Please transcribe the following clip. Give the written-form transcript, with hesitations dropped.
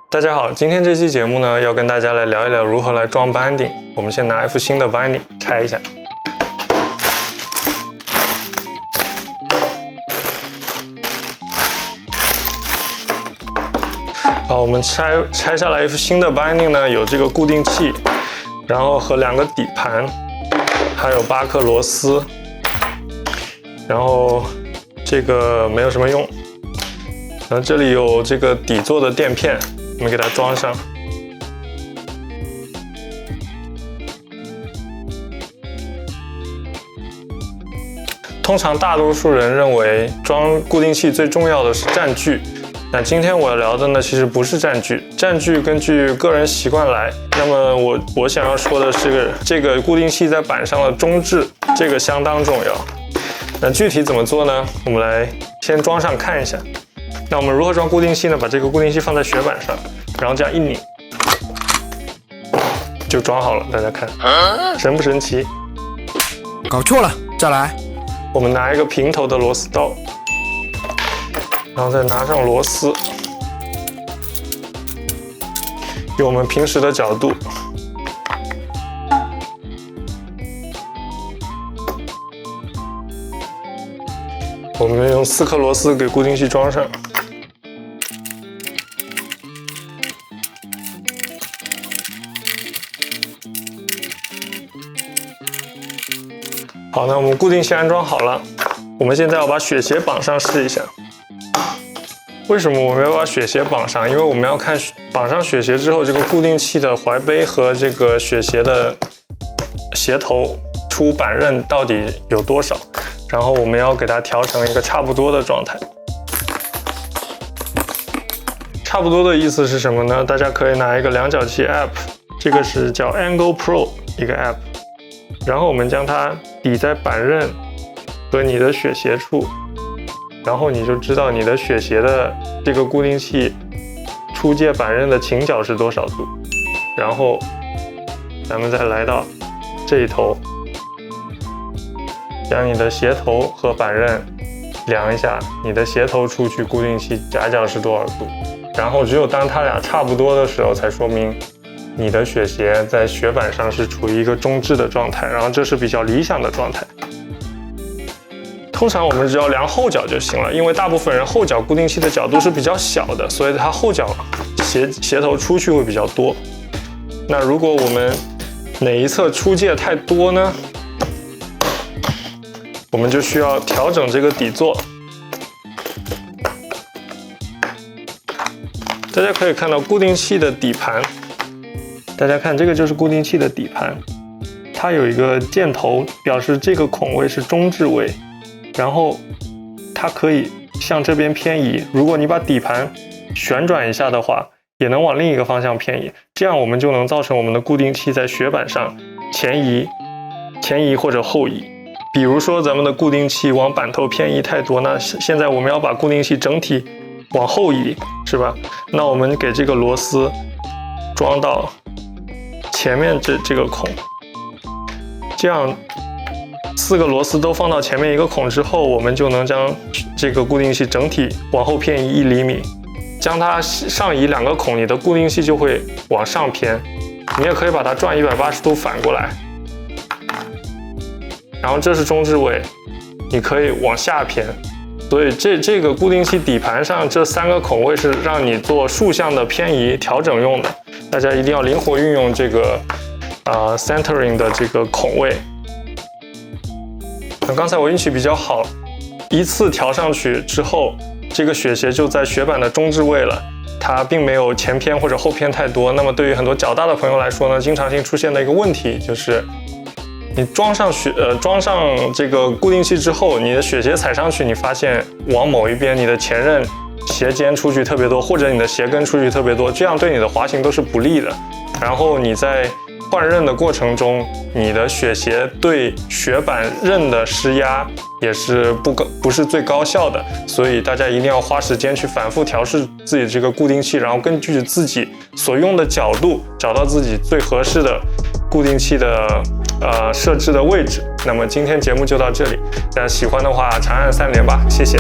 大家好，今天这期节目呢，要跟大家来聊一聊如何来装 binding。我们先拿一副新的 binding 拆一下。好，我们拆下来一副新的 binding 呢，有这个固定器，然后和2个底盘，还有8颗螺丝，然后这个没有什么用。然后这里有这个底座的垫片，我们给它装上。通常大多数人认为装固定器最重要的是占距，那今天我要聊的呢，其实不是占距，占距根据个人习惯来。那么我想要说的是这个固定器在板上的中置，这个相当重要。那具体怎么做呢？我们来先装上看一下。那我们如何装固定器呢？把这个固定器放在雪板上，然后这样一拧，就装好了。大家看，神不神奇？搞错了，再来。我们拿一个平头的螺丝刀，然后再拿上螺丝，用我们平时的角度，我们用4颗螺丝给固定器装上。好，那我们固定器安装好了，我们现在要把雪鞋绑上试一下。为什么我们要把雪鞋绑上？因为我们要看绑上雪鞋之后，这个固定器的怀杯和这个雪鞋的鞋头出板刃到底有多少，然后我们要给它调成一个差不多的状态。差不多的意思是什么呢？大家可以拿一个量角器 app， 这个是叫 Angle Pro 一个 app， 然后我们将它抵在板刃和你的雪鞋处，然后你就知道你的雪鞋的这个固定器出界板刃的倾角是多少度。然后咱们再来到这一头，将你的鞋头和板刃量一下，你的鞋头出去固定器夹角是多少度。然后只有当它俩差不多的时候，才说明你的雪鞋在雪板上是处于一个中置的状态，然后这是比较理想的状态。通常我们只要量后脚就行了，因为大部分人后脚固定器的角度是比较小的，所以它后脚鞋头出去会比较多。那如果我们哪一侧出界太多呢，我们就需要调整这个底座。大家可以看到固定器的底盘，大家看这个就是固定器的底盘，它有一个箭头表示这个孔位是中置位，然后它可以向这边偏移。如果你把底盘旋转一下的话，也能往另一个方向偏移，这样我们就能造成我们的固定器在雪板上前移或者后移。比如说咱们的固定器往板头偏移太多，那现在我们要把固定器整体往后移，是吧？那我们给这个螺丝装到前面这个孔，这样4个螺丝都放到前面一个孔之后，我们就能将这个固定器整体往后偏移1厘米。将它上移2个孔，你的固定器就会往上偏。你也可以把它转180度反过来，然后这是中置位，你可以往下偏。所以这个固定器底盘上这3个孔位是让你做竖向的偏移调整用的，大家一定要灵活运用这个centering 的这个孔位。那刚才我运气比较好，一次调上去之后，这个雪鞋就在雪板的中置位了，它并没有前偏或者后偏太多。那么对于很多脚大的朋友来说呢，经常性出现的一个问题就是你装上这个固定器之后，你的雪鞋踩上去，你发现往某一边你的前刃鞋尖出去特别多，或者你的鞋跟出去特别多，这样对你的滑行都是不利的。然后你在换刃的过程中，你的雪鞋对雪板刃的施压也是不是最高效的，所以大家一定要花时间去反复调试自己这个固定器，然后根据自己所用的角度，找到自己最合适的固定器的设置的位置。那么今天节目就到这里，大家喜欢的话长按3连吧，谢谢。